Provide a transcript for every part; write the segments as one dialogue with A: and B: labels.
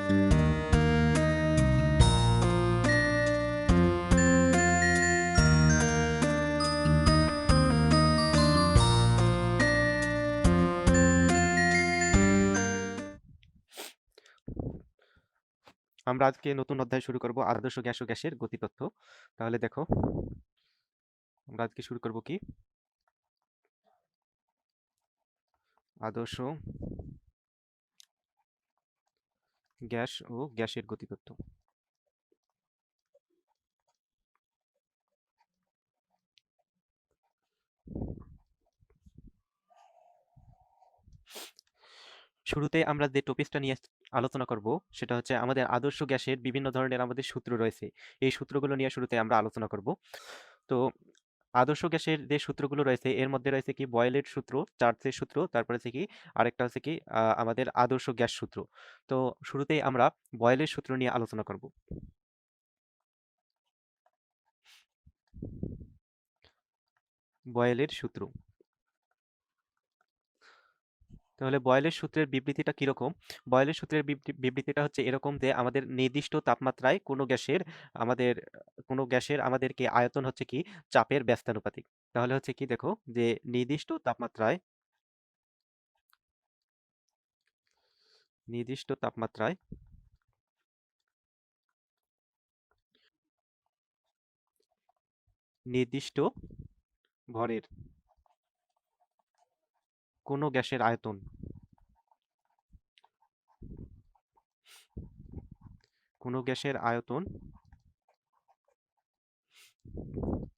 A: আমরা আজকে নতুন অধ্যায় শুরু করব আদর্শ গ্যাস ও গ্যাসের গতিতত্ত্ব। তাহলে দেখো, আমরা আজকে শুরু করব কি আদর্শ গ্যাস ও গ্যাসের গতিতত্ত্ব। শুরুতে আমরা যে টপিকটা নিয়ে আলোচনা করব সেটা হচ্ছে আমাদের আদর্শ গ্যাসের বিভিন্ন ধরনের আমাদের সূত্র রয়েছে। এই সূত্রগুলো নিয়ে শুরুতে আমরা আলোচনা করব। তো আদর্শ গ্যাসের যে সূত্রগুলো রয়েছে এর মধ্যে রয়েছে কি বয়েলের সূত্র, চার্চের সূত্র, তারপরে হচ্ছে কি আরেকটা হচ্ছে কি আমাদের আদর্শ গ্যাস সূত্র। তো শুরুতেই আমরা বয়েলের সূত্র নিয়ে আলোচনা করব। বয়েলের সূত্র, তাহলে বয়েলের সূত্রের বিবৃতিটা কিরকম? বয়েলের সূত্রের বিবৃতিটা হচ্ছে এরকম যে আমাদের নির্দিষ্ট তাপমাত্রায় কোনো গ্যাসের আমাদেরকে আয়তন হচ্ছে কি চাপের ব্যস্তানুপাতিক। তাহলে হচ্ছে কি দেখো যে নির্দিষ্ট তাপমাত্রায় নির্দিষ্ট তাপমাত্রায় নির্দিষ্ট ভরের কোনো গ্যাসের আয়তন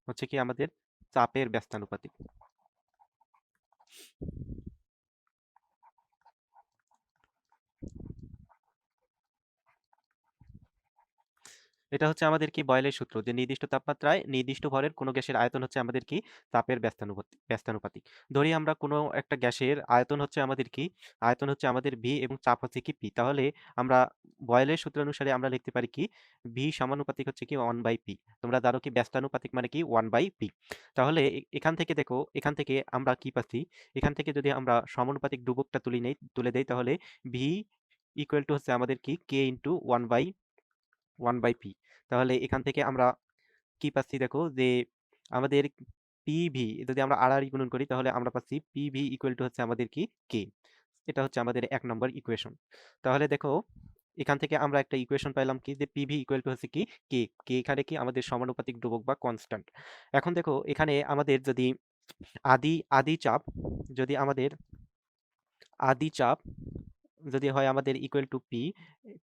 A: হচ্ছে কি আমাদের চাপের ব্যস্তানুপাতিক। এটা হচ্ছে আমাদের কি বয়েলের সূত্র যে নির্দিষ্ট তাপমাত্রায় নির্দিষ্ট ভরের কোনো গ্যাসের আয়তন হচ্ছে আমাদের কি চাপের ব্যস্তানুপাতিক। ধরি আমরা কোনো একটা গ্যাসের আয়তন হচ্ছে আমাদের ভি এবং চাপ হচ্ছে কি পি। তাহলে আমরা বয়েলের সূত্র অনুসারে আমরা লিখতে পারি কি ভি সমানুপাতিক হচ্ছে কি 1/পি। তোমরা জানো কি ব্যস্তানুপাতিক মানে কি 1/পি। তাহলে এখান থেকে আমরা কি পাচ্ছি, এখান থেকে যদি আমরা সমানুপাতিক ধ্রুবকটা তুলে দেই তাহলে ভি ইকুয়াল টু হচ্ছে আমাদের কি কে ইন্টু 1/পি। তাহলে এখান থেকে আমরা কি পাচ্ছি দেখো যে আমাদের পিভি যদি আমরা আড়াআড়ি গুণন করি তাহলে আমরা পাচ্ছি পিভি ইকুয়াল টু হচ্ছে আমাদের কি কে। এটা হচ্ছে আমাদের 1 নম্বর ইকুয়েশন। তাহলে দেখো এখান থেকে আমরা একটা ইকুয়েশন পাইলাম কি যে পিভি ইকুয়াল টু হচ্ছে কি কে। কে এখানে কি আমাদের সমানুপাতিক ধ্রুবক বা কনস্ট্যান্ট। এখন দেখো এখানে আমাদের যদি আদি আদি চাপ যদি আমাদের আদি চাপ যদি হয় আমাদের ইকুয়াল টু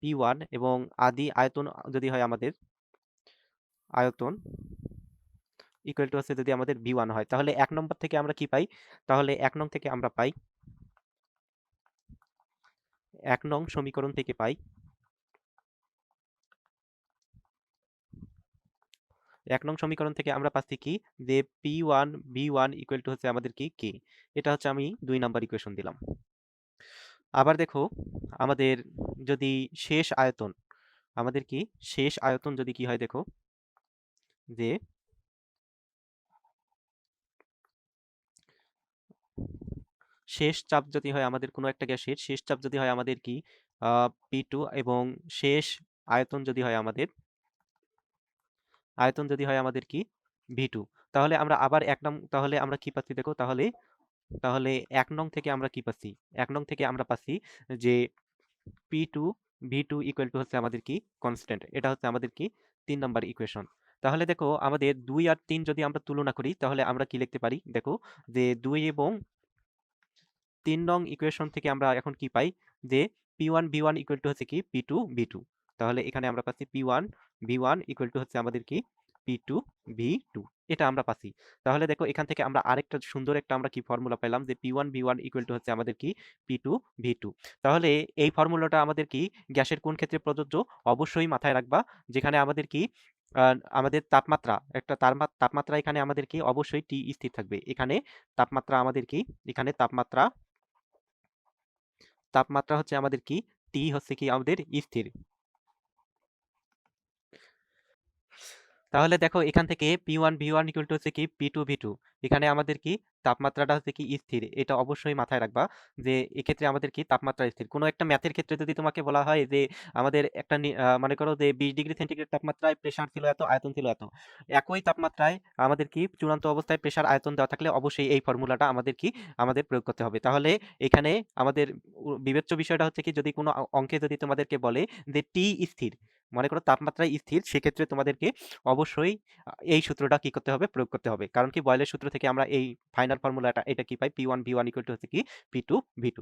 A: পি1 এবং আদি আয়তন যদি হয় আমাদের আয়তন ইকুয়াল টু হচ্ছে যদি আমাদের ভি1 হয় তাহলে 1 নম্বর থেকে আমরা কি পাই? তাহলে 1 নং থেকে আমরা পাই 1 নং সমীকরণ থেকে পাই 1 নং সমীকরণ থেকে আমরা পাচ্ছি কি যে পি1 ভি1 ইকুয়াল টু হচ্ছে আমাদের কি কে। এটা হচ্ছে আমি 2 নাম্বার ইকুয়েশন দিলাম। আবার দেখো আমাদের যদি শেষ আয়তন আমাদের কি শেষ আয়তন যদি কি হয় দেখো যে শেষ চাপ যদি হয় আমাদের কোনো একটা গ্যাসের শেষ চাপ যদি হয় আমাদের কি পি2 এবং শেষ আয়তন যদি হয় আমাদের কি ভি2। তাহলে আমরা আবার তাহলে আমরা কি পাচ্ছি দেখো তাহলে 1 নং থেকে আমরা কি পাচ্ছি? 1 নং থেকে আমরা পাচ্ছি যে পি2 ভি2 ইকুয়াল টু হচ্ছে আমাদের কি কনস্ট্যান্ট। এটা হচ্ছে আমাদের কি 3 নাম্বার ইকুয়েশন। তাহলে দেখো আমাদের 2 আর 3 যদি আমরা তুলনা করি তাহলে আমরা কি লিখতে পারি দেখো যে 2 এবং 3 নং ইকুয়েশন থেকে আমরা এখন কি পাই যে পি1 ভি1 ইকুয়াল টু হচ্ছে কি পি2 ভি2। তাহলে এখানে আমরা পাচ্ছি পি1 ভি1 ইকুয়াল টু হচ্ছে আমাদের কি পি2 ভি2। এটা আমরা পাচ্ছি। তাহলে দেখো এখান থেকে আমরা আরেকটা সুন্দর একটা আমরা কি ফর্মুলা পেলাম যে পি1 ভি1 ইকুয়াল টু হচ্ছে আমাদের কি পি2 ভি2। তাহলে এই ফর্মুলাটা আমাদের কি গ্যাসের কোন ক্ষেত্রে প্রযোজ্য? অবশ্যই মাথায় রাখবা যেখানে আমাদের কি আমাদের তাপমাত্রা এখানে আমাদের কি অবশ্যই টি স্থির থাকবে। এখানে তাপমাত্রা আমাদের কি এখানে তাপমাত্রা হচ্ছে আমাদের কি টি হচ্ছে কি আমাদের স্থির। তাহলে দেখো এখান থেকে P1 V1 ইকুয়াল টু হচ্ছে কি P2 V2। এখানে আমাদের কি তাপমাত্রাটা হচ্ছে কি স্থির, এটা অবশ্যই মাথায় রাখবা যে এক্ষেত্রে আমাদের কি তাপমাত্রা স্থির। কোনো একটা ম্যাথের ক্ষেত্রে যদি তোমাকে বলা হয় যে আমাদের একটা মনে করো যে 20 ডিগ্রি সেন্টিগ্রেড তাপমাত্রায় প্রেসার ছিল এত, আয়তন ছিল এত, একই তাপমাত্রায় আমাদের কি চূড়ান্ত অবস্থায় প্রেসার আয়তন দেওয়া থাকলে অবশ্যই এই ফর্মুলাটা আমাদের কি আমাদের প্রয়োগ করতে হবে। তাহলে এখানে আমাদের বিবেচ্য বিষয়টা হচ্ছে কি, যদি কোনো অঙ্কে যদি তোমাদেরকে বলে যে টি স্থির, মনে করো তাপমাত্রা স্থির, সেক্ষেত্রে তোমাদেরকে অবশ্যই এই সূত্রটা কি করতে হবে, প্রয়োগ করতে হবে। কারণ কি বয়েলের সূত্র থেকে আমরা এই ফাইনাল ফর্মুলাটা এটা কি পাই, P1 V1 ইকুয়াল টু হচ্ছে কি P2 V2।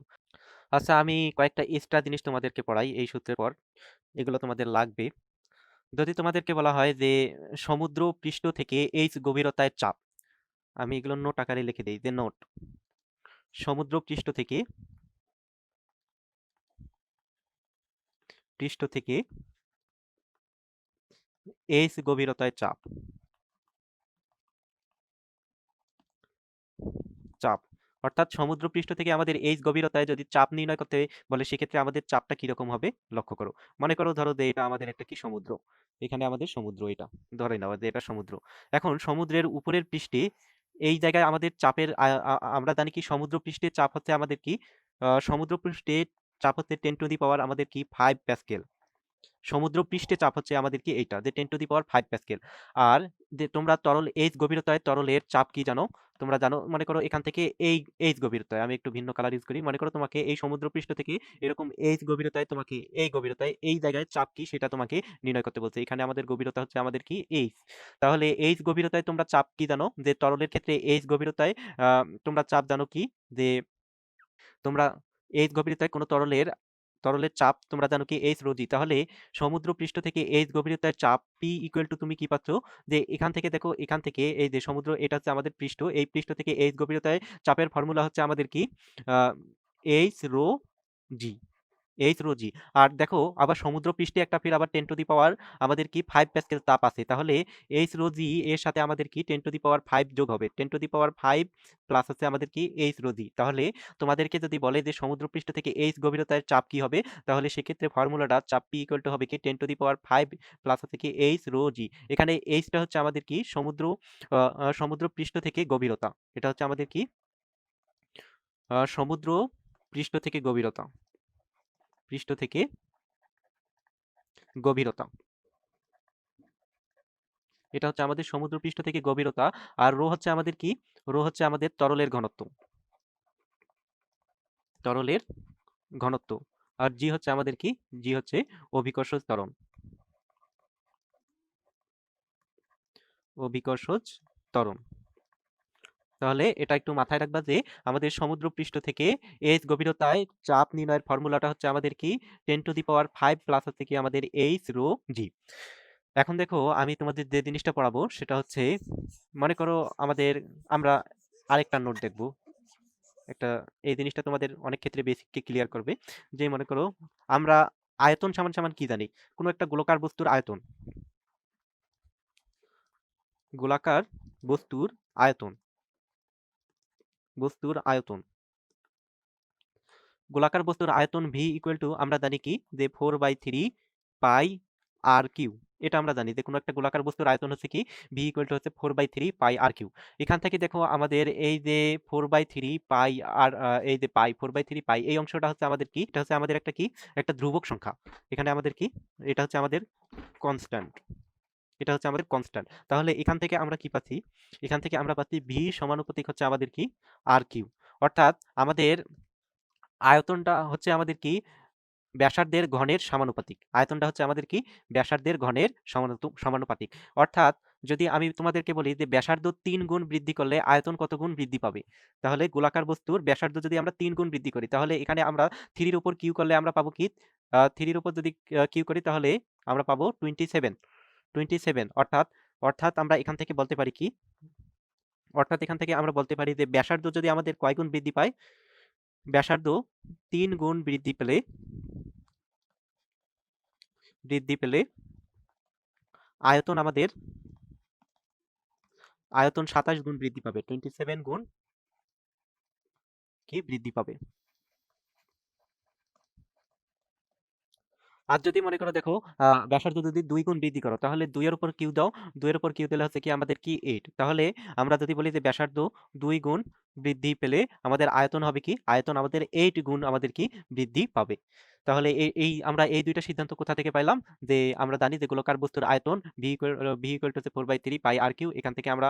A: আচ্ছা, আমি কয়েকটা এক্সট্রা জিনিস তোমাদেরকে পড়াই এই সূত্রের পর, এগুলো তোমাদের লাগবে। যদি তোমাদেরকে বলা হয় যে সমুদ্র পৃষ্ঠ থেকে এইচ গভীরতায় চাপ, আমি এগুলো নোট আকারে লিখে দিই যে নোট, সমুদ্র পৃষ্ঠ থেকে এইচ গভীরতায় চাপ, চাপ অর্থাৎ সমুদ্রপৃষ্ঠ থেকে আমাদের এইচ গভীরতায় যদি চাপ নির্ণয় করতে বলে, সেক্ষেত্রে আমাদের চাপটা কিরকম হবে লক্ষ্য করো। মনে করো ধরো যে এটা আমাদের একটা কি সমুদ্র, এখানে আমাদের সমুদ্র, এটা ধরে নাও যে এটা সমুদ্র। এখন সমুদ্রের উপরের পৃষ্ঠে এই জায়গায় আমাদের চাপের আমরা জানি কি সমুদ্র পৃষ্ঠে চাপ হচ্ছে আমাদের কি সমুদ্র পৃষ্ঠে চাপ হচ্ছে 10 টু দি পাওয়ার আমাদের কি 5 প্যাসকেল। সমুদ্র পৃষ্ঠে চাপ হচ্ছে আমাদের কি এইটা যে 10 টু দি পাওয়ার 5 প্যাসকেল। আর যে তোমরা তরল এইচ গভীরতায় তরলের চাপ কি জানো, তোমরা জানো, মনে করো এখান থেকে এই এইচ গভীরতায়, আমি একটু ভিন্ন কালার ইউজ করি, মনে করো তোমাকে এই সমুদ্র পৃষ্ঠ থেকে এরকম এইচ গভীরতায়, তোমাকে এই গভীরতায় এই জায়গায় চাপ কি সেটা তোমাকে নির্ণয় করতে বলছে। এখানে আমাদের গভীরতা হচ্ছে আমাদের কি এইচ। তাহলে এইচ গভীরতায় তোমরা চাপ কি জানো, যে তরলের ক্ষেত্রে এইচ গভীরতায় তোমরা চাপ জানো কি, যে তোমরা এইচ গভীরতায় কোনো তরলের চাপ তোমরা জানো কি এইচ রোজি। তাহলে সমুদ্র পৃষ্ঠ থেকে এইচ গভীরতার চাপ পি ইকুয়াল টু তুমি কি পাচ্ছ, যে এখান থেকে দেখো, এখান থেকে এই যে সমুদ্র, এটা হচ্ছে আমাদের পৃষ্ঠ, এই পৃষ্ঠ থেকে এইচ গভীরতায় চাপের ফর্মুলা হচ্ছে আমাদের কি এইচ রো জি, এইচ রো জি। আর দেখো আবার সমুদ্র পৃষ্ঠে একটা ফির আবার 10 টু দি পাওয়ার আমাদের কি 5 প্যাসকেল তাপ আছে। তাহলে এইচ রো জি এর সাথে আমাদের কি 10 টু দি পাওয়ার 5 যোগ হবে, 10 টু দি পাওয়ার 5 প্লাস হচ্ছে আমাদের কি এইচ রো জি। তাহলে তোমাদেরকে যদি বলে যে সমুদ্র পৃষ্ঠ থেকে এইচ গভীরতার চাপ কি হবে, তাহলে সেক্ষেত্রে ফর্মুলাটা চাপ পি ইকুয়াল টু হবে কি 10 টু দি পাওয়ার 5 প্লাস হচ্ছে কি এইচ রো জি। এখানে এইচটা হচ্ছে আমাদের কি সমুদ্র পৃষ্ঠ থেকে গভীরতা, এটা হচ্ছে আমাদের কি সমুদ্র পৃষ্ঠ থেকে গভীরতা, পৃষ্ঠ থেকে গভীরতা, এটা হচ্ছে আমাদের সমুদ্রপৃষ্ঠ থেকে গভীরতা। আর রো হচ্ছে আমাদের কি, রো হচ্ছে আমাদের তরলের ঘনত্ব, তরলের ঘনত্ব। আর জি হচ্ছে আমাদের কি, জি হচ্ছে অভিকর্ষজ ত্বরণ, অভিকর্ষজ ত্বরণ। তাহলে এটা একটু মাথায় রাখবা যে আমাদের সমুদ্রপৃষ্ঠ থেকে এইচ গভীরতায় চাপ নির্ণয়ের ফর্মুলাটা হচ্ছে আমাদের কি 10 টু দি পাওয়ার 5 প্লাস হচ্ছে কি আমাদের এইচ রো জি। এখন দেখো আমি তোমাদের যে জিনিসটা পড়াবো সেটা হচ্ছে, মনে করো আমাদের, আমরা আরেকটা নোট দেখবো একটা, এই জিনিসটা তোমাদের অনেক ক্ষেত্রে বেসিককে ক্লিয়ার করবে। যে মনে করো আমরা আয়তন সমান সমান কি জানি, কোনো একটা গোলাকার বস্তুর আয়তন, গোলাকার বস্তুর আয়তন, বস্তুর আয়তন, গোলাকার বস্তুর আয়তন ভি ইকুয়াল টু আমরা জানি কি, যে 4/3 পাই আর কিউ। এটা আমরা জানি যে কোনো একটা গোলাকার বস্তুর আয়তন হচ্ছে কি ভি ইকুয়াল টু হচ্ছে 4/3 পাই আর কিউ। এখান থেকে দেখো আমাদের এই যে 4/3 পাই আর এই যে পাই 4/3 পাই, এই অংশটা হচ্ছে আমাদের কি, এটা হচ্ছে আমাদের একটা কি, একটা ধ্রুবক সংখ্যা। এখানে আমাদের কি, এটা হচ্ছে আমাদের কনস্ট্যান্ট, এটা হচ্ছে আমাদের কনস্ট্যান্ট। তাহলে এখান থেকে আমরা কি পাচ্ছি, এখান থেকে আমরা পাচ্ছি ভি সমানুপাতিক হচ্ছে আমাদের কি আর কিউ। অর্থাৎ আমাদের আয়তনটা হচ্ছে আমাদের কি ব্যাসার্ধের ঘনের সমানুপাতিক, আয়তনটা হচ্ছে আমাদের কি ব্যাসার্ধের ঘনের সমানুপাতিক। অর্থাৎ যদি আমি তোমাদেরকে বলি যে ব্যাসার্ধ 3 গুণ বৃদ্ধি করলে আয়তন কত গুণ বৃদ্ধি পাবে, তাহলে গোলাকার বস্তুর ব্যাসার্ধ যদি আমরা 3 গুণ বৃদ্ধি করি, তাহলে এখানে আমরা 3-র উপর কিউ করলে আমরা পাবো কি, 3-র উপর যদি কিউ করি তাহলে আমরা পাবো 27। অর্থাৎ অর্থাৎ আমরা এখান থেকে বলতে পারি কি, অর্থাৎ এখান থেকে আমরা বলতে পারি যে ব্যাসার্ধ যদি আমাদের কয় গুণ বৃদ্ধি পায়, ব্যাসার্ধ 3 গুণ বৃদ্ধি পেলে আয়তন আমাদের, আয়তন 27 গুণ বৃদ্ধি পাবে, 27 গুণ কি বৃদ্ধি পাবে। আর যদি মনে করো দেখো ব্যাসার্ধ যদি 2 গুণ বৃদ্ধি করো তাহলে 2 এর উপর কিউ দাও, 2 এর উপর কিউ দিলে হচ্ছে কি আমাদের কি 8। তাহলে আমরা যদি বলি যে ব্যাসার্ধ 2 গুণ বৃদ্ধি পেলে আমাদের আয়তন হবে কি? আয়তন আমাদের 8 গুণ আমাদের কি বৃদ্ধি পাবে। তাহলে আমরা এই দুইটা সিদ্ধান্ত কোথা থেকে পাইলাম? যে আমরা জানি যে গোলাকার বস্তুর আয়তন v = 4/3 পাই আর কিউ। এখান থেকে আমরা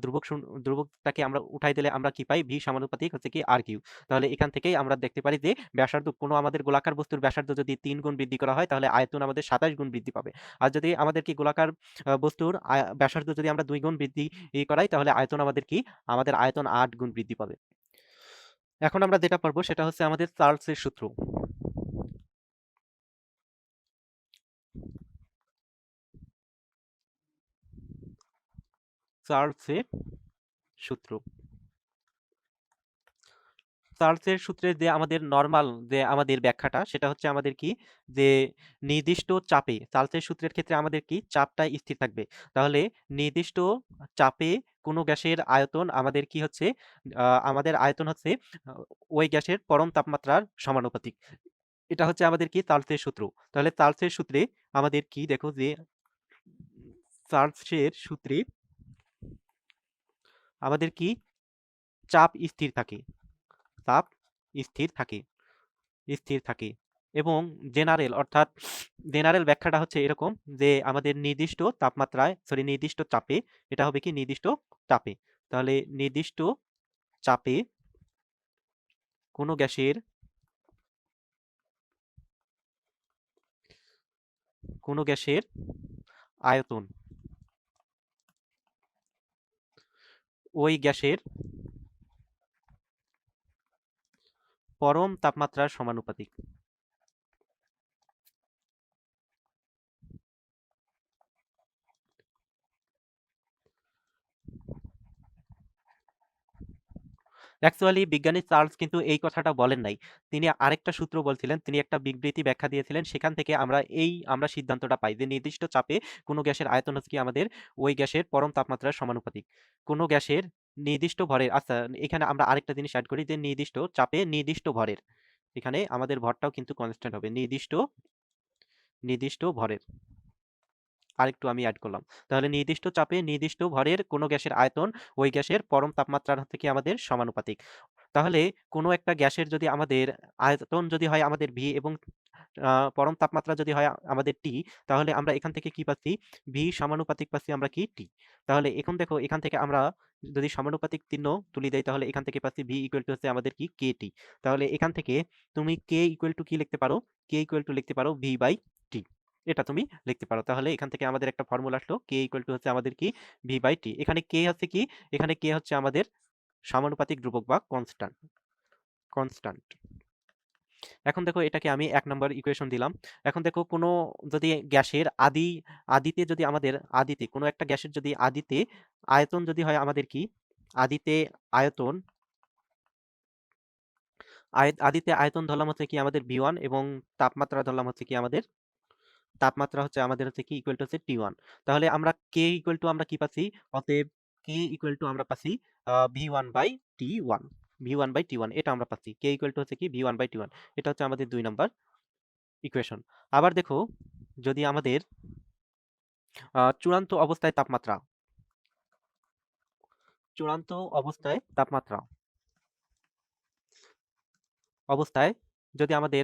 A: ধ্রুবকটাকে আমরা উঠাই দিলে আমরা কি পাই? v সমানুপাতিক হচ্ছে কি আর কিউ। তাহলে এখান থেকেই আমরা দেখতে পারি যে ব্যাসার্ধ কোনো আমাদের গোলাকার বস্তুর ব্যাসার্ধ যদি 3 গুণ বৃদ্ধি করা হয় তাহলে আয়তন আমাদের 27 গুণ বৃদ্ধি পাবে। আর যদি আমাদের কি গোলাকার বস্তুর ব্যাসার্ধ যদি আমরা 2 গুণ বৃদ্ধি করাই তাহলে আয়তন আমাদের কি? আমাদের আয়তন 8 গুণ বৃদ্ধি পাবে। এখন আমরা যেটা পারবো সেটা হচ্ছে আমাদের চার্লসের সূত্র। চার্লসের সূত্র। চার্লসের সূত্রের যে আমাদের নরমাল যে আমাদের ব্যাখ্যাটা সেটা হচ্ছে আমাদের কি? যে নির্দিষ্ট চাপে চার্লসের সূত্রের ক্ষেত্রে আমাদের কি? চাপটা স্থির থাকবে। তাহলে নির্দিষ্ট চাপে কোনো গ্যাসের আয়তন আমাদের কি হচ্ছে? আমাদের আয়তন হচ্ছে আ ওই গ্যাসের পরম তাপমাত্রার সমানুপাতিক। এটা হচ্ছে আমাদের কি? চার্লসের সূত্র। তাহলে চার্লসের সূত্রে আমাদের কি? দেখো যে চার্লসের সূত্রে আমাদের কি? চাপ স্থির থাকে। চাপ স্থির থাকে। স্থির থাকে এবং জেনারেল ব্যাখ্যাটা হচ্ছে এরকম যে আমাদের নির্দিষ্ট চাপে এটা হবে কি নির্দিষ্ট চাপে। তাহলে নির্দিষ্ট চাপে কোনো গ্যাসের আয়তন ওই গ্যাসের পরম তাপমাত্রার সমানুপাতিক। অ্যাকচুয়ালি বিজ্ঞানী চার্লস কিন্তু এই কথাটা বলেন নাই। তিনি আরেকটা সূত্র বলছিলেন। তিনি একটা বিবৃতি ব্যাখ্যা দিয়েছিলেন। সেখান থেকে আমরা সিদ্ধান্তটা পাই যে নির্দিষ্ট চাপে কোনো গ্যাসের আয়তন হচ্ছে কি আমাদের ওই গ্যাসের পরম তাপমাত্রার সমানুপাতিক। কোনো গ্যাসের নির্দিষ্ট ভরের আচ্ছা এখানে আমরা আরেকটা জিনিস এড করি যে নির্দিষ্ট চাপে নির্দিষ্ট ভরের। এখানে আমাদের ভরটাও কিন্তু কনস্ট্যান্ট হবে। নির্দিষ্ট ভরের। আরেকটু আমি এড করলাম। তাহলে নির্দিষ্ট চাপে নির্দিষ্ট ভরের কোনো গ্যাসের আয়তন ওই গ্যাসের পরম তাপমাত্রার থেকে আমাদের সমানুপাতিক। তাহলে কোনো একটা গ্যাসের যদি আমাদের আয়তন যদি হয় আমাদের ভি এবং পরম তাপমাত্রা যদি হয় আমাদের টি, তাহলে আমরা এখান থেকে কি পাচ্ছি? ভি সমানুপাতিক পাচ্ছি আমরা কি? টি। তাহলে এখন দেখো এখান থেকে আমরা যদি সমানুপাতিক চিহ্ন তুলে দেই তাহলে এখান থেকে পাচ্ছি ভি ইকুয়াল টু হচ্ছে আমাদের কি? কে টি। তাহলে এখান থেকে তুমি কে ইকুয়াল টু কি লিখতে পারো? কে ইকুয়াল টু লিখতে পারো ভি বাই টি। এটা তুমি লিখতে পারো। তাহলে এখান থেকে আমাদের একটা ফর্মুলা আসলো কে ইকুয়াল টু হচ্ছে আমাদের কি? V by T. এখানে কে হচ্ছে কি? এখানে কে হচ্ছে আমাদের সমানুপাতিক ধ্রুবক বা কনস্ট্যান্ট। এখন দেখো এটাকে আমি ১ নাম্বার ইকুয়েশন দিলাম। এখন দেখো কোনো যদি গ্যাসের আদিতে কোনো একটা গ্যাসের যদি আদিতে আয়তন যদি হয় আমাদের কি? আদিতে আয়তন আদিতে আয়তন ধরলাম হচ্ছে কি আমাদের V1 এবং তাপমাত্রা ধরলাম হচ্ছে কি আমাদের হচ্ছে কি ইকুয়াল টু হচ্ছে T1। তাহলে আমরা কে ইকুয়াল টু আমরা কি পাচ্ছি? অতএব কে ইকুয়াল টু আমরা পাচ্ছি V1 by T1। V1 by T1 এটা আমরা পাচ্ছি। কে ইকুয়াল টু হচ্ছে কি V1 বাই T1। এটা হচ্ছে আমাদের ২ নাম্বার ইকুয়েশন। আবার দেখো যদি আমাদের চূড়ান্ত অবস্থায় যদি আমাদের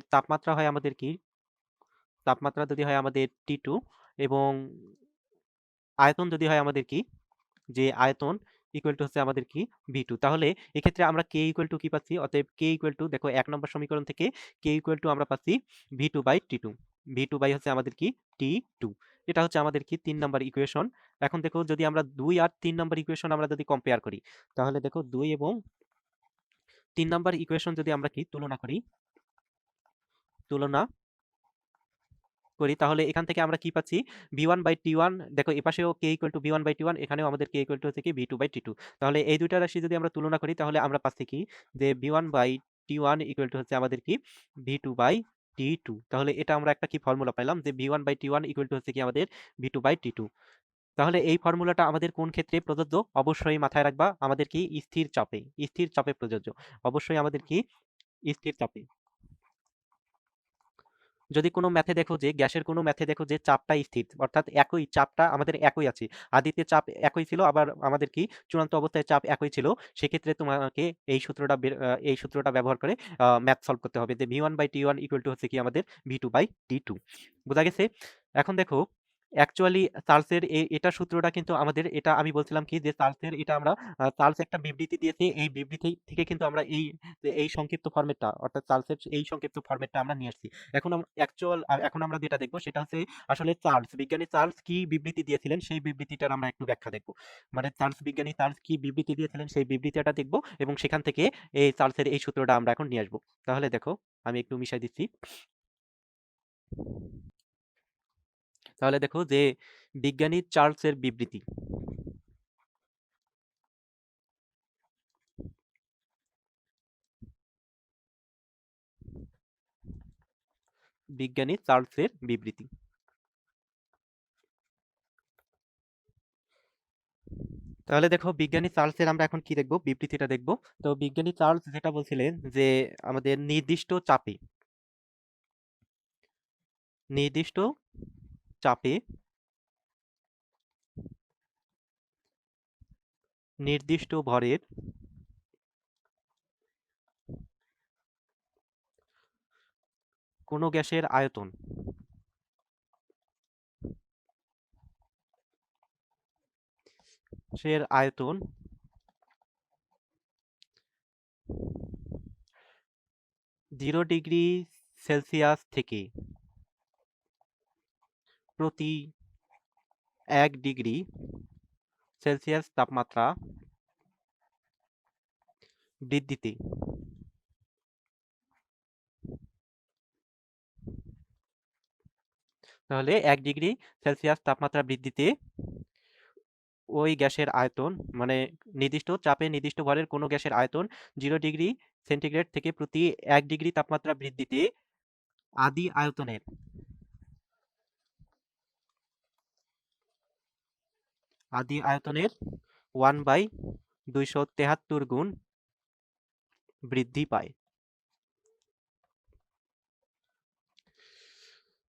A: তাপমাত্রা যদি হয় আমাদের T2 এবং আয়তন যদি হয় আমাদের কি? যে আয়তন ইকুয়াল টু হচ্ছে আমাদের কি? V2। তাহলে এক্ষেত্রে আমরা কে ইকুয়াল টু কি পাচ্ছি? অতএব কে ইকুয়াল টু দেখো ১ নম্বর সমীকরণ থেকে কে ইকুয়াল টু আমরা পাচ্ছি V2 by T2। V2 by হচ্ছে আমাদের কি? T2। এটা হচ্ছে আমাদের কি ৩ নাম্বার ইকুয়েশন। এখন দেখো যদি আমরা ২ আর ৩ নাম্বার ইকুয়েশন আমরা যদি কম্পেয়ার করি, তাহলে দেখো ২ এবং ৩ নাম্বার ইকুয়েশন যদি আমরা কি তুলনা তাহলে এখান থেকে আমরা কি পাচ্ছি? V1/T1 দেখো এপাশেও k = V1/T1 এখানেও আমাদের k = হচ্ছে কি V2/T2। তাহলে এই ২ টা রাশি যদি আমরা তুলনা করি তাহলে আমরা পাচ্ছি কি? যে V1/T1 = হচ্ছে আমাদের কি? V2/T2। তাহলে এটা আমরা একটা কি ফর্মুলা পাইলাম যে V1/T1 = হচ্ছে কি আমাদের V2/T2। তাহলে এই ফর্মুলাটা আমাদের কোন ক্ষেত্রে প্রযোজ্য? অবশ্যই মাথায় রাখবা আমাদের কি? স্থির চাপে প্রযোজ্য। অবশ্যই আমাদের কি? স্থির চাপে। যদি কোনো ম্যাথে দেখো যে গ্যাসের কোনো ম্যাথে দেখো যে চাপটা স্থির, অর্থাৎ একই চাপটা আমাদের একই আছে, আদিতে চাপ একই ছিল, আবার আমাদের কি চূড়ান্ত অবস্থায় চাপ একই ছিল, সেক্ষেত্রে তোমাকে এই সূত্রটা ব্যবহার করে ম্যাথ সলভ করতে হবে যে v1/t1 ইকুয়াল টু হচ্ছে কি আমাদের v2/t2। বোঝা গেছে? এখন দেখো অ্যাকচুয়ালি চার্লসের এটা সূত্রটা কিন্তু আমাদের, এটা আমি বলছিলাম কি যে চার্লসের এটা আমরা চার্লস একটা বিবৃতি দিয়েছে, এই বিবৃতি থেকে কিন্তু আমরা এই সংক্ষিপ্ত ফরম্যাটটা, অর্থাৎ চার্লসের এই সংক্ষিপ্ত ফরম্যাটটা আমরা নিয়ে আসছি। এখন আমরা যেটা দেখবো সেটা হচ্ছে আসলে বিজ্ঞানী চার্লস কি বিবৃতি দিয়েছিলেন সেই বিবৃতিটার আমরা একটু ব্যাখ্যা দেখবো। মানে বিজ্ঞানী চার্লস কি বিবৃতি দিয়েছিলেন সেই বিবৃতিটা দেখবো, এবং সেখান থেকে এই চার্লসের এই সূত্রটা আমরা এখন নিয়ে আসবো। তাহলে দেখো আমি একটু মিশাই দিচ্ছি। তাহলে দেখো যে বিজ্ঞানী চার্লসের বিবৃতি, বিজ্ঞানী চার্লসের বিবৃতি। তাহলে দেখো বিজ্ঞানী চার্লসের আমরা এখন কি দেখব, বিবৃতিটা দেখব। তো বিজ্ঞানী চার্লস যেটা বলছিলেন যে আমাদের নির্দিষ্ট চাপে নির্দিষ্ট ভরের কোনো গ্যাসের আয়তন 0 ডিগ্রি সেলসিয়াস থেকে প্রতি 1 ডিগ্রি সেলসিয়াস তাপমাত্রা বৃদ্ধিতে তাহলে 1 ডিগ্রি সেলসিয়াস তাপমাত্রা বৃদ্ধিতে ওই গ্যাসের আয়তন, মানে নির্দিষ্ট চাপে নির্দিষ্ট ভরের কোনো গ্যাসের আয়তন 0 ডিগ্রি সেন্টিগ্রেড থেকে প্রতি 1 ডিগ্রি তাপমাত্রা বৃদ্ধিতে আদি আয়তনের আদি আয়তনের 1/273 গুণ বৃদ্ধি পায়।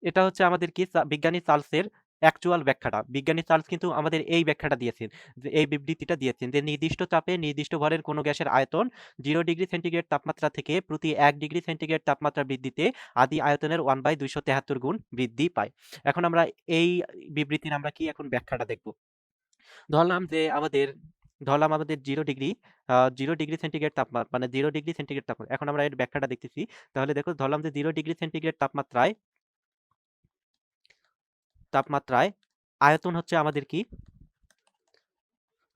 A: এটা হচ্ছে আমাদের কি বিজ্ঞানী চার্লসের অ্যাকচুয়াল ব্যাখ্যাটা। বিজ্ঞানী চার্লস কিন্তু আমাদের এই ব্যাখ্যাটা দিয়েছেন, যে এই বিবৃতিটা দিয়েছেন যে নির্দিষ্ট চাপে নির্দিষ্ট ভরের কোনো গ্যাসের আয়তন 0 ডিগ্রি সেন্টিগ্রেড তাপমাত্রা থেকে প্রতি 1 ডিগ্রি সেন্টিগ্রেড তাপমাত্রা বৃদ্ধিতে আদি আয়তনের 1/273 গুণ বৃদ্ধি পায়। এখন আমরা এই বিবৃতির আমরা কি এখন ব্যাখ্যাটা দেখব। ধরলাম যে আমাদের ধরলাম আমাদের 0 ডিগ্রি সেন্টিগ্রেড তাপমাত্রা, মানে 0 ডিগ্রি সেন্টিগ্রেড তাপমাত্রা, এখন আমরা এর ব্যাখ্যাটা দেখতেছি। তাহলে দেখো ধরলাম যে 0 ডিগ্রি সেন্টিগ্রেড তাপমাত্রায় আয়তন হচ্ছে আমাদের কি,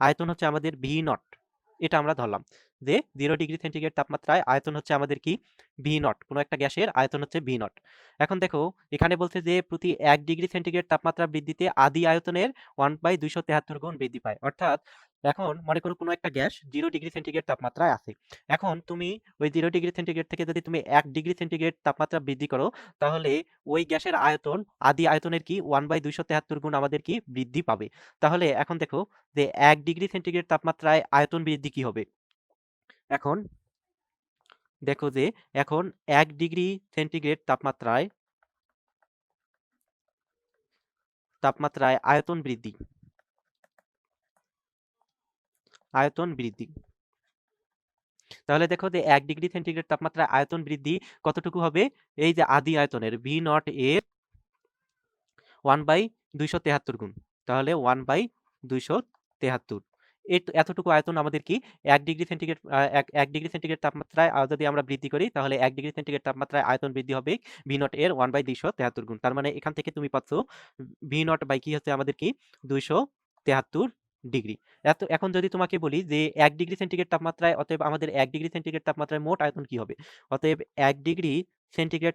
A: আয়তন হচ্ছে আমাদের ভি নট। এটা আমরা ধরলাম যে 0 ডিগ্রি সেন্টিগ্রেড তাপমাত্রায় আয়তন হচ্ছে আমাদের কি, ভি নট। কোনো একটা গ্যাসের আয়তন হচ্ছে ভি নট। এখন দেখো এখানে বলছে যে প্রতি 1 ডিগ্রি সেন্টিগ্রেড তাপমাত্রা বৃদ্ধিতে আদি আয়তনের 1/273 গুণ বৃদ্ধি পায়। অর্থাৎ এখন মনে করো কোনো একটা গ্যাস 0 ডিগ্রি সেন্টিগ্রেড তাপমাত্রায় আছে। এখন তুমি ওই 0 ডিগ্রি সেন্টিগ্রেড থেকে যদি তুমি 1 ডিগ্রি সেন্টিগ্রেড তাপমাত্রা বৃদ্ধি করো, তাহলে ওই গ্যাসের আয়তন আদি আয়তনের কি 1/273 গুণ আমাদের কি বৃদ্ধি পাবে। তাহলে এখন দেখো যে 1 ডিগ্রি সেন্টিগ্রেড তাপমাত্রায় আয়তন বৃদ্ধি কি হবে। এখন দেখো যে এখন 1 ডিগ্রি সেন্টিগ্রেড তাপমাত্রায় আয়তন বৃদ্ধি। তাহলে দেখো যে 1 ডিগ্রি সেন্টিগ্রেড তাপমাত্রায় আয়তন বৃদ্ধি কতটুকু হবে, এই যে আদি আয়তনের ভি নট এর 1/273 গুণ। তাহলে 1/273, এতটুকু আয়তন আমাদের কি 1 ডিগ্রি সেন্টিগ্রেড, 1 ডিগ্রি সেন্টিগ্রেড তাপমাত্রায় যদি আমরা বৃদ্ধি করি, তাহলে 1 ডিগ্রি সেন্টিগ্রেড তাপমাত্রায় আয়তন বৃদ্ধি হবে ভি নট এর 1/273 গুণ। তার মানে এখান থেকে তুমি পাচ্ছ ভি নট বাই কি হচ্ছে আমাদের কি 273 ডিগ্রি। এখন যদি তোমাকে বলি যে 1 ডিগ্রি সেন্টিগ্রেড তাপমাত্রায়, অতএব আমাদের 1 ডিগ্রি সেন্টিগ্রেড তাপমাত্রায় মোট আয়তন কি হবে। অতএব 1 ডিগ্রি সেন্টিগ্রেড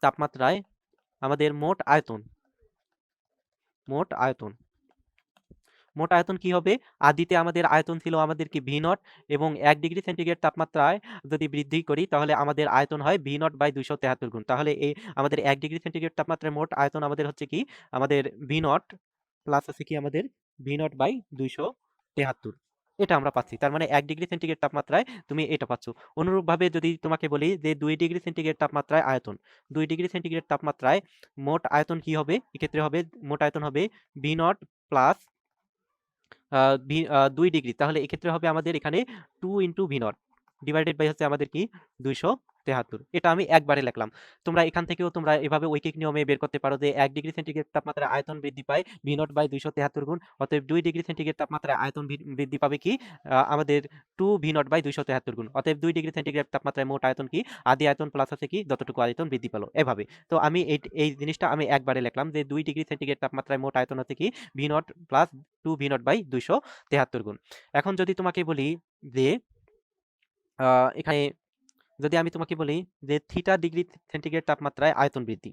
A: তাপমাত্রায় আমাদের মোট আয়তন মোট আয়তন কি হবে। আদিতে আমাদের আয়তন ছিল আমাদের কি ভি নট, এবং 1 ডিগ্রি সেন্টিগ্রেড তাপমাত্রায় যদি বৃদ্ধি করি তাহলে আমাদের আয়তন হয় ভি নট বাই 273 গুণ। তাহলে এই আমাদের 1 ডিগ্রি সেন্টিগ্রেড তাপমাত্রায় মোট আয়তন আমাদের হচ্ছে কি আমাদের ভি নট প্লাস আছে কি আমাদের ভি নট বাই 273। এটা আমরা পাচ্ছি। তার মানে ১ ডিগ্রি সেন্টিগ্রেড তাপমাত্রায় তুমি এটা পাচ্ছ। অনুরূপভাবে যদি তোমাকে বলি যে ২ ডিগ্রি সেন্টিগ্রেড তাপমাত্রায় আয়তন। ২ ডিগ্রি সেন্টিগ্রেড তাপমাত্রায় মোট আয়তন কি হবে? এক্ষেত্রে হবে মোট আয়তন হবে V0 প্লাস আ ভি ২ ডিগ্রি। তাহলে এক্ষেত্রে হবে আমাদের এখানে 2 V0 ডিভাইডেড বাই হচ্ছে আমাদের কি ২৭৩। এটা আমি একবারে লিখলাম। তোমরা এখান থেকেও তোমরা এভাবে ঐকিক নিয়মে বের করতে পারো যে ১ ডিগ্রি সেন্টিগ্রেড তাপমাত্রায় আয়তন বৃদ্ধি পায় V0 বাই ২৭৩ গুণ। অতএব ২ ডিগ্রি সেন্টিগ্রেড তাপমাত্রায় আয়তন বৃদ্ধি পাবে কি আমাদের 2 V0 বাই ২৭৩ গুণ। অতএব ২ ডিগ্রি সেন্টিগ্রেড তাপমাত্রায় মোট আয়তন কি আদি আয়তন প্লাস আছে কি যতটুকু আয়তন বৃদ্ধি পেল এভাবে। তো আমি এই জিনিসটা আমি একবারে লিখলাম যে ২ ডিগ্রি সেন্টিগ্রেড তাপমাত্রায় মোট আয়তন হচ্ছে কি V0 প্লাস 2 V0 বাই ২৭৩ গুণ। এখন যদি তোমাকে বলি যে এখানে যদি আমি তোমাকে বলি যে থিটা ডিগ্রি সেন্টিগ্রেড তাপমাত্রায় আয়তন বৃদ্ধি,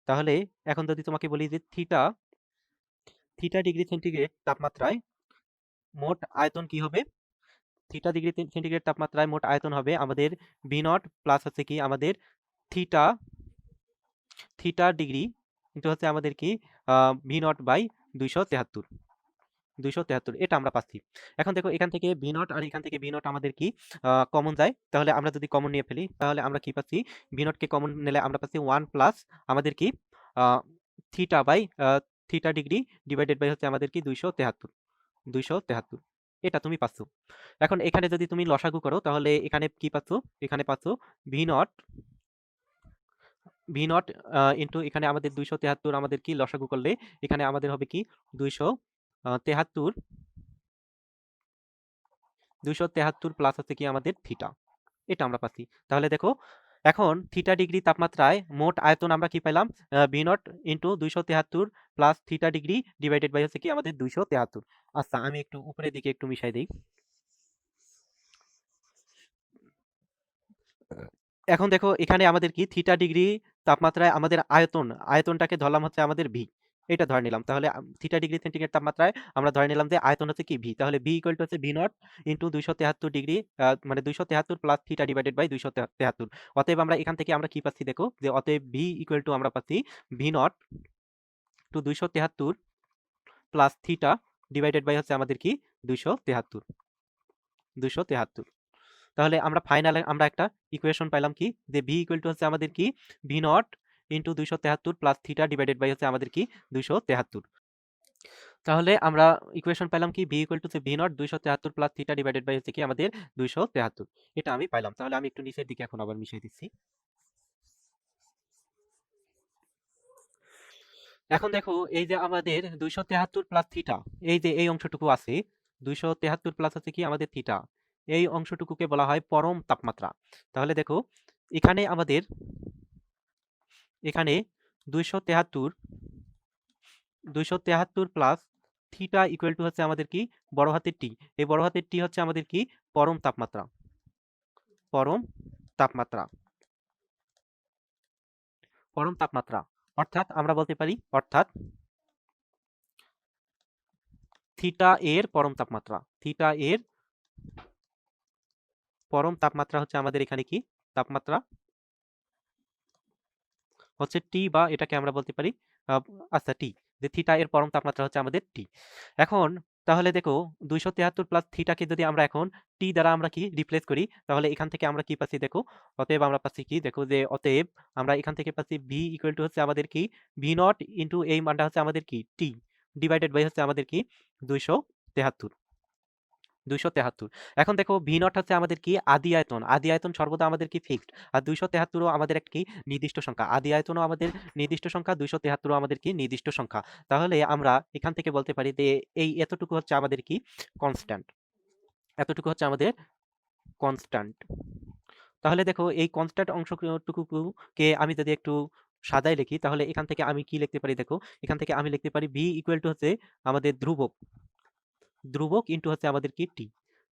A: তাহলে এখন যদি তোমাকে বলি যে থিটা ডিগ্রি সেন্টিগ্রেড তাপমাত্রায় মোট আয়তন কি হবে? থিটা ডিগ্রি সেন্টিগ্রেড তাপমাত্রায় মোট আয়তন হবে আমাদের V0 প্লাস হচ্ছে কি আমাদের থিটা থিটা ডিগ্রি কিন্তু হচ্ছে আমাদের কি V0 বাই ২৭৩ ২৭৩ এটা আমরা পাচ্ছি। এখন দেখো এখান থেকে V0 আর এখান থেকে V0 আমাদের কি কমন যায়। তাহলে আমরা যদি কমন নিয়ে ফেলি তাহলে আমরা কি পাচ্ছি? V0 কে কমন নিলে আমরা পাচ্ছি 1 প্লাস আমাদের কি আ theta by theta degree divided by হচ্ছে আমাদের কি ২৭৩ ২৭৩ এটা তুমি পাচ্ছ। এখন এখানে যদি তুমি লসাগু করো তাহলে এখানে কি পাচ্ছ? এখানে পাচ্ছ V0 V0 ইনটু এখানে আমাদের ২৭৩ আমাদের কি লসাগু করলে এখানে আমাদের হবে কি ২৭৩ ২৭৩ প্লাস হচ্ছে কি আমাদের থিটা। এটা আমরা পাচ্ছি। তাহলে দেখো এখন থিটা ডিগ্রি তাপমাত্রায় মোট আয়তন আমরা কি পাইলাম? V0 into ২৭৩ plus theta degree divided by হচ্ছে কি আমাদের ২৭৩। আচ্ছা আমি একটু উপরের দিকে একটু মিশাই দেই। এখন দেখো এখানে আমাদের কি থিটা ডিগ্রি তাপমাত্রায় আমাদের আয়তনটাকে ধরলাম হচ্ছে আমাদের ভি। এটা ধরে নিলাম। তাহলে থিটা ডিগ্রি সেন্টিগ্রেড তাপমাত্রায় আমরা ধরে নিলাম যে আয়তন হচ্ছে কি ভি। তাহলে ভি ইকুয়াল টু হচ্ছে V0 ইনটু ২৭৩ ডিগ্রি মানে ২৭৩ প্লাস থিটা ডিভাইডেড বাই ২৭৩। অতএব আমরা এখান থেকে আমরা কি পাচ্ছি দেখো যে অতএব ভি ইকুয়াল টু আমরা পাচ্ছি V0 to ২৭৩ plus theta divided by হচ্ছে আমাদের কি ২৭৩ ২৭৩। তাহলে আমরা ফাইনালে আমরা একটা ইকুয়েশন পাইলাম কি যে ভি ইকুয়াল টু হচ্ছে আমাদের কি V0 into ২৭৩ plus theta divided by হচ্ছে আমাদের কি ২৭৩। তাহলে আমরা ইকুয়েশন পাইলাম কি ভি ইকুয়াল টু হচ্ছে V0 ২৭৩ plus theta divided by হচ্ছে কি আমাদের ২৭৩। এটা আমি পাইলাম। তাহলে আমি একটু নিচের দিকে এখন আবার মিশিয়ে দিচ্ছি। এখন দেখো এই যে আমাদের ২৭৩ প্লাস থিটা এই যে এই অংশটুকু আছে ২৭৩ প্লাস আছে কি আমাদের থিটা এই অংশটুকুকে বলা হয় পরম তাপমাত্রা। তাহলে দেখো এখানে আমাদের এখানে ২৭৩ ২৭৩ প্লাস থিটা ইকুয়াল টু হচ্ছে আমাদের কি বড় হাতের টি। এই বড় হাতের টি হচ্ছে আমাদের কি পরম তাপমাত্রা। পরম তাপমাত্রা পরম তাপমাত্রা অর্থাৎ আমরা বলতে পারি অর্থাৎ থিটা এর পরম তাপমাত্রা থিটা এর পরম তাপমাত্রা হচ্ছে আমাদের এখানে কি তাপমাত্রা হচ্ছে টি বা এটাকে আমরা বলতে পারি আহ, আচ্ছা টি যে থিটা এর পরম তাপমাত্রা হচ্ছে আমাদের টি। এখন তাহলে দেখো ২৭৩ প্লাস থিটাকে যদি আমরা এখন টি দ্বারা আমরা কি রিপ্লেস করি তাহলে এখান থেকে আমরা কি পাচ্ছি দেখো অতএব আমরা পাচ্ছি কি দেখো যে অতএব আমরা এখান থেকে পাচ্ছি ভি ইকুয়াল টু হচ্ছে আমাদের কি V0 ইন্টু এই মানটা হচ্ছে আমাদের কি টি ডিভাইডেড বাই হচ্ছে আমাদের কি ২৭৩ ২৭৩। এখন দেখো V0 হচ্ছে আমাদের কি আদি আয়তন। আদি আয়তন সর্বদা আমাদের কি ফিক্সড। আর ২৭৩ ও আমাদের একটা কি নির্দিষ্ট সংখ্যা। আদি আয়তনও আমাদের নির্দিষ্ট সংখ্যা, ২৭৩ ও আমাদের কি নির্দিষ্ট সংখ্যা। তাহলে আমরা এখান থেকে বলতে পারি যে এই এতটুকু হচ্ছে আমাদের কি কনস্ট্যান্ট। এতটুকু হচ্ছে আমাদের কনস্ট্যান্ট। তাহলে দেখো এই কনস্ট্যান্ট অংশটুকুকে আমি যদি একটু সাজায় লিখি তাহলে এখান থেকে আমি কি লিখতে পারি দেখো এখান থেকে আমি লিখতে পারি V ইকুয়াল টু হচ্ছে আমাদের ধ্রুবক ইনটু হচ্ছে আমাদের কি টি।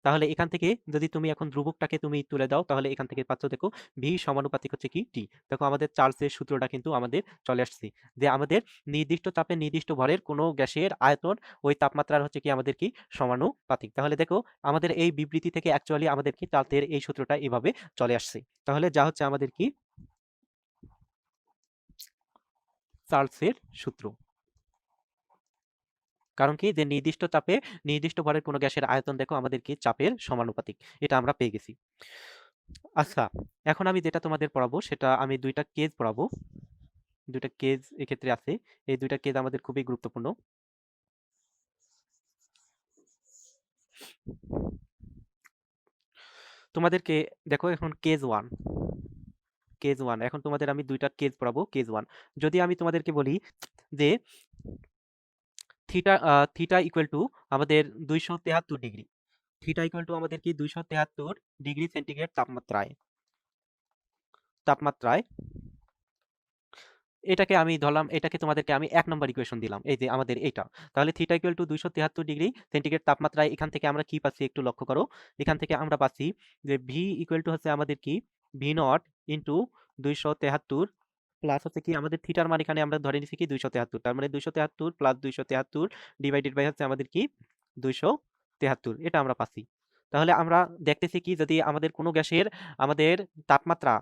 A: তাহলে এখান থেকে যদি তুমি এখন ধ্রুবকটাকে তুমি তুলে দাও তাহলে এখান থেকে পাচ্ছ দেখো ভি সমানুপাতিক হচ্ছে কি টি। দেখো আমাদের চার্লসের সূত্রটা কিন্তু আমাদের চলে আসছে যে আমাদের নির্দিষ্ট চাপে নির্দিষ্ট ভরের কোনো গ্যাসের আয়তন ওই তাপমাত্রার হচ্ছে কি আমাদের কি সমানুপাতিক। তাহলে দেখো আমাদের এই বিবৃতি থেকে অ্যাকচুয়ালি আমাদের কি চার্লসের এই সূত্রটা এভাবে চলে আসছে। তাহলে যা হচ্ছে আমাদের কি চার্লসের সূত্র। কারণ কি যে নির্দিষ্ট চাপে নির্দিষ্ট ভরের কোনো গ্যাসের আয়তন দেখো আমাদের কি চাপের সমানুপাতিক। এটা আমরা পেয়ে গেছি। আচ্ছা, এখন আমি যেটা তোমাদের পড়াবো সেটা আমি ২টা কেস পড়াবো। ২টা কেস এক্ষেত্রে আছে। এই ২টা কেস আমাদের খুবই গুরুত্বপূর্ণ। তোমাদেরকে দেখো এখন কেস 1, কেস 1 এখন তোমাদের আমি ২টা কেস পড়াবো। কেস 1 যদি আমি তোমাদেরকে বলি যে থিটা ইকুয়াল টু আমাদের ২৭৩ ডিগ্রি। থিটা ইকুয়াল টু আমাদের কি ২৭৩ ডিগ্রি সেন্টিগ্রেড তাপমাত্রায় এটাকে আমি ধরলাম, এটাকে তোমাদেরকে আমি ১ নম্বর ইকুয়েশন দিলাম। এই যে আমাদের এইটা। তাহলে theta equal to ২৭৩ degree centigrade তাপমাত্রায় এখান থেকে আমরা কি পাচ্ছি একটু লক্ষ্য করো। এখান থেকে আমরা পাচ্ছি যে ভি ইকুয়াল টু হচ্ছে আমাদের কি ভি নট ইন্টু ২৭৩ প্লাস হচ্ছে কি আমাদের থিটার মান এখানে আমরা ধরে নিচ্ছি কি ২৭৩। তার মানে ২৭৩ প্লাস ২৭৩ ডিভাইডেড বাই হচ্ছে আমাদের কি ২৭৩ এটা আমরা পাচ্ছি। তাহলে আমরা দেখতেছি কি যদি আমাদের কোনো গ্যাসের আমাদের তাপমাত্রা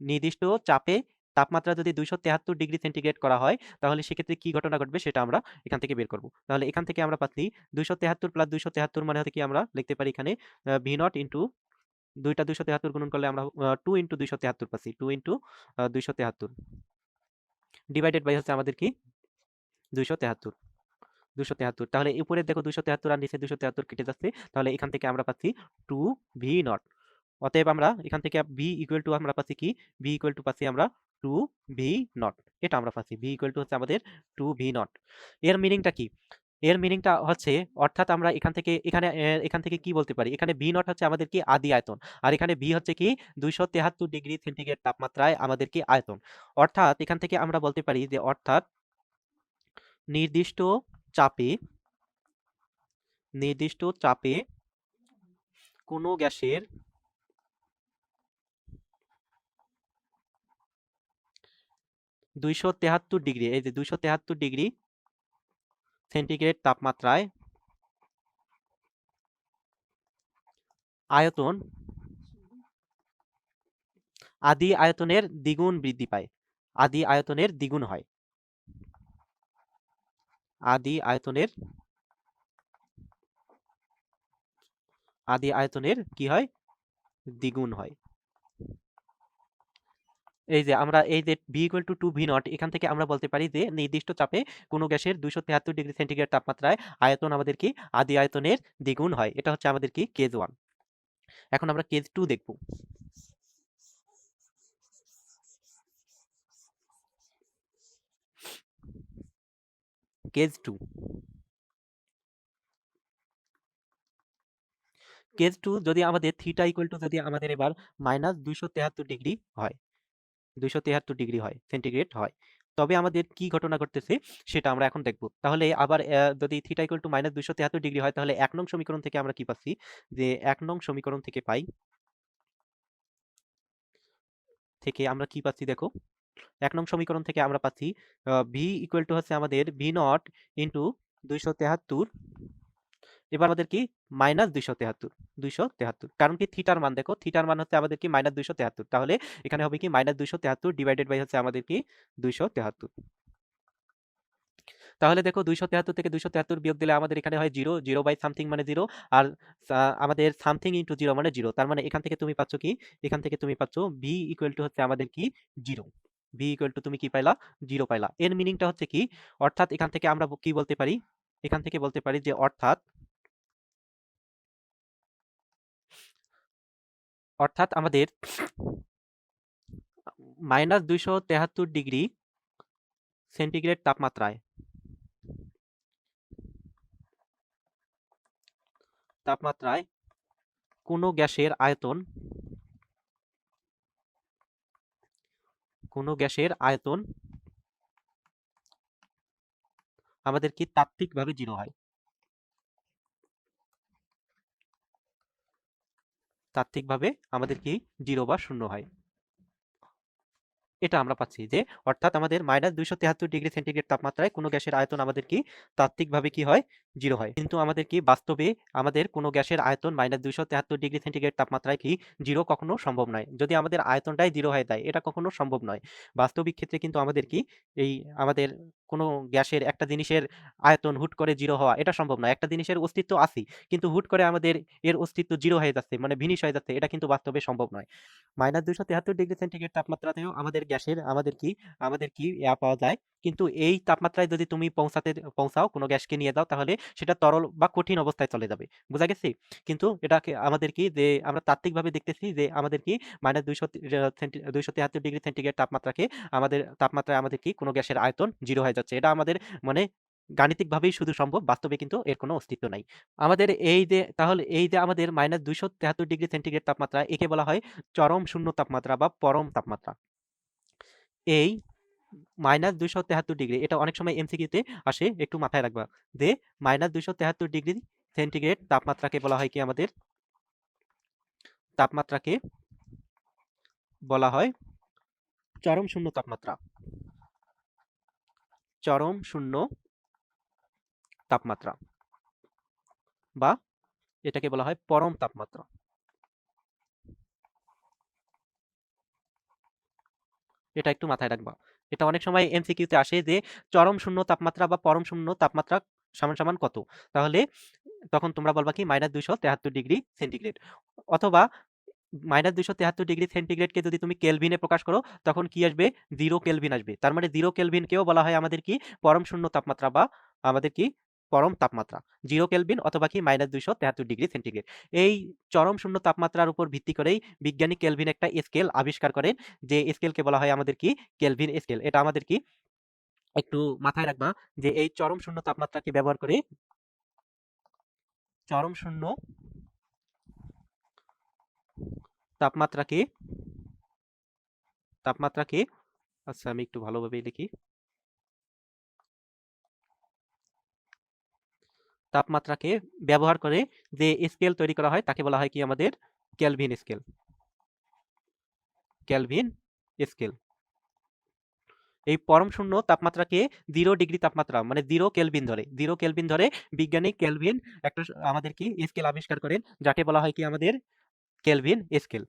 A: নির্দিষ্ট চাপে তাপমাত্রা যদি ২৭৩ ডিগ্রি সেন্টিগ্রেড করা হয় তাহলে সেক্ষেত্রে কি ঘটনা ঘটবে সেটা আমরা এখান থেকে বের করব। তাহলে এখান থেকে আমরা পাচ্ছি ২৭৩ প্লাস ২৭৩ মানে হচ্ছে কি আমরা লিখতে পারি এখানে ভি নট ইন্টু ২৭৩ গুণন করলে আমরা 2 ইন্টু ২৭৩ পাচ্ছি। 2 ইন্টু ২৭৩ ডিভাইডেড বাই হচ্ছে আমাদের কি ২৭৩ ২৭৩ তাহলে উপরে দেখো ২৭৩ আর নিচে ২৭৩ কেটে যাচ্ছে। তাহলে এখান থেকে আমরা পাচ্ছি 2 ভি নট। অতএব আমরা এখান থেকে ভি ইকুয়াল টু আমরা পাচ্ছি কি ভি ইকুয়াল টু পাচ্ছি আমরা 2 ভি নট। এটা আমরা পাচ্ছি ভি ইকুয়াল টু হচ্ছে আমাদের 2 ভি নট। এর মিনিংটা কি? এর মিনিংটা হচ্ছে অর্থাৎ আমরা এখান থেকে কি বলতে পারি? এখানে ভি নট হচ্ছে আমাদের কি আদি আয়তন। আর এখানে ভি হচ্ছে কি ২৭৩ ডিগ্রি সেন্টিগ্রেড তাপমাত্রায় আমাদের কি আয়তন। অর্থাৎ এখান থেকে আমরা বলতে পারি যে অর্থাৎ নির্দিষ্ট চাপে নির্দিষ্ট চাপে কোনো গ্যাসের ২৭৩ ডিগ্রি এই যে ২৭৩ ডিগ্রি সেন্টিগ্রেড তাপমাত্রায় আয়তন আদি আয়তনের দ্বিগুণ বৃদ্ধি পায়। আদি আয়তনের দ্বিগুণ হয়। আদি আয়তনের কি হয়? দ্বিগুণ হয়। এই যে আমরা এই যে V equal to 2 V naught এখান থেকে আমরা বলতে পারি যে নির্দিষ্ট চাপে কোনো গ্যাসের ২৭৩ ডিগ্রি সেন্টিগ্রেড তাপমাত্রায় আয়তন আমাদের কি আদি আয়তনের দ্বিগুণ হয়। এটা হচ্ছে আমাদের কি কেস 1। এখন আমরা কেস 2 দেখব। কেস 2 কেস 2 যদি আমাদের থিটা ইকুয়াল টু যদি আমাদের এবার -২৭৩ ডিগ্রি হয়, ২৭৩ ডিগ্রি হয় সেন্টিগ্রেড হয়, তবে আমাদের কি ঘটনা ঘটতেছে সেটা আমরা এখন দেখব। তাহলে আবার যদি থিটা ইকুয়াল টু -২৭৩ ডিগ্রি হয় তাহলে ১ নং সমীকরণ থেকে আমরা কি পাচ্ছি যে ১ নং সমীকরণ থেকে আমরা কি পাচ্ছি দেখো। ১ নং সমীকরণ থেকে আমরা পাচ্ছি ভি ইকুয়াল টু হচ্ছে আমাদের ভি নট ইন্টু ২৭৩ এবার আমাদের কি -২৭৩ কারণ কি থিটার মান দেখো, থিটার মান হচ্ছে আমাদের কি -২৭৩ তাহলে এখানে হবে কি -২৭৩ ডিভাইডেড বাই হচ্ছে আমাদের কি ২৭৩। তাহলে দেখো ২৭৩ থেকে ২৭৩ বিয়োগ দিলে আমাদের এখানে হয় 0, 0 বাই সামথিং মানে 0 আর আমাদের সামথিং ইনটু 0 মানে 0। তার মানে এখান থেকে তুমি পাচ্ছ কি? এখান থেকে তুমি পাচ্ছ ভি ইকুয়াল টু হচ্ছে আমাদের কি 0। ভি ইকুয়াল টু তুমি কি পাইলা? 0 পাইলা। এর মিনিংটা হচ্ছে কি? অর্থাৎ এখান থেকে আমরা কি বলতে পারি? এখান থেকে বলতে পারি যে অর্থাৎ আমাদের -২৭৩ ডিগ্রি সেন্টিগ্রেড তাপমাত্রায় কোনো গ্যাসের আয়তন আমাদের কি তাত্ত্বিকভাবে 0 হয়। তাত্ত্বিকভাবে আমাদের কি 0 বা 0 হয়। এটা আমরা পাচ্ছি যে অর্থাৎ আমাদের -২৭৩ ডিগ্রি সেন্টিগ্রেড তাপমাত্রায় কোনো গ্যাসের আয়তন আমাদের কি তাত্ত্বিকভাবে কি হয় 0 হয়। কিন্তু আমাদের কি বাস্তবে আমাদের কোনো গ্যাসের আয়তন -২৭৩ ডিগ্রি সেন্টিগ্রেড তাপমাত্রায় কি 0 কখনো সম্ভব নয়। যদি আমাদের আয়তনটাই 0 হয়ে যায় এটা কখনো সম্ভব নয়। বাস্তবিক ক্ষেত্রে কিন্তু আমাদের কি এই আমাদের কোনো গ্যাসের একটা জিনিসের আয়তন হুট করে 0 হওয়া এটা সম্ভব নয়। একটা জিনিসের অস্তিত্ব আছেই। কিন্তু হুট করে আমাদের এর অস্তিত্ব 0 হয়ে যাচ্ছে মানে ভিনিশ হয়ে যাচ্ছে এটা কিন্তু বাস্তবে সম্ভব নয়। -273 ডিগ্রি সেন্টিগ্রেড তাপমাত্রাতেও আমাদের গ্যাসের আমাদের কি পাওয়া যায়। কিন্তু এই তাপমাত্রায় যদি তুমি পৌঁছাও কোনো গ্যাসকে নিয়ে যাও তাহলে সেটা তরল বা কঠিন অবস্থায় চলে যাবে। বুঝা গেছে? কিন্তু এটাকে আমাদের কি যে আমরা তাত্ত্বিকভাবে দেখতেছি যে আমাদের কি -273 ডিগ্রি সেন্টিগ্রেড তাপমাত্রায় আমাদের কি কোনো গ্যাসের আয়তন 0 হয়ে যাচ্ছে। এটা আমাদের মানে গাণিতিকভাবেই শুধু সম্ভব। বাস্তবে কিন্তু এর কোনো অস্তিত্ব নাই। এই যে আমাদের -273 ডিগ্রি সেন্টিগ্রেড তাপমাত্রা একে বলা হয় চরম শূন্য তাপমাত্রা বা পরম তাপমাত্রা। এই -273 ডিগ্রি এটা অনেক সময় এমসিকিউতে আসে, একটু মাথায় রাখবা যে -273 ডিগ্রি সেন্টিগ্রেড তাপমাত্রাকে বলা হয় চরম শূন্য তাপমাত্রা। চরম শূন্য তাপমাত্রা বা এটাকে বলা হয় পরম তাপমাত্রা। এটা একটু মাথায় রাখবা। এটা অনেক সময় এমসিকিউতে আসে যে চরম শূন্য তাপমাত্রা বা পরম শূন্য তাপমাত্রা সমান সমান কত? তাহলে তখন তোমরা বলবা কি -273 ডিগ্রি সেন্টিগ্রেড অথবা -273 ডিগ্রি সেন্টিগ্রেডকে যদি তুমি কেলভিনে প্রকাশ করো তখন কি আসবে? 0 কেলভিন আসবে। তার মানে 0 কেলভিনকেও বলা হয় আমাদের কি পরম শূন্য তাপমাত্রা বা আমাদের কি পরম তাপমাত্রা। 0 কেলভিন অথবা কি -273 ডিগ্রি সেন্টিগ্রেড। এই চরম শূন্য তাপমাত্রার উপর ভিত্তি করেই বিজ্ঞানী কেলভিন একটা স্কেল আবিষ্কার করেন, যে স্কেলকে বলা হয় আমাদের কি কেলভিন স্কেল। এটা আমাদের কি একটু মাথায় রাখবা যে এই চরম শূন্য তাপমাত্রাকে ব্যবহার করে চরম শূন্য তাপমাত্রাকে তাপমাত্রাকে আচ্ছা আমি একটু ভালোভাবে লিখি। তাপমাত্রাকে ব্যবহার করে যে স্কেল তৈরি করা হয় তাকে বলা হয় কি আমাদের কেলভিন স্কেল। Kelvin scale. এই পরম শূন্য তাপমাত্রাকে 0 ডিগ্রি তাপমাত্রা মানে 0 কেলভিন ধরে বিজ্ঞানী কেলভিন একটা আমাদের কি স্কেল আবিষ্কার করেন যাকে বলা হয় কি আমাদের কেলভিন স্কেল।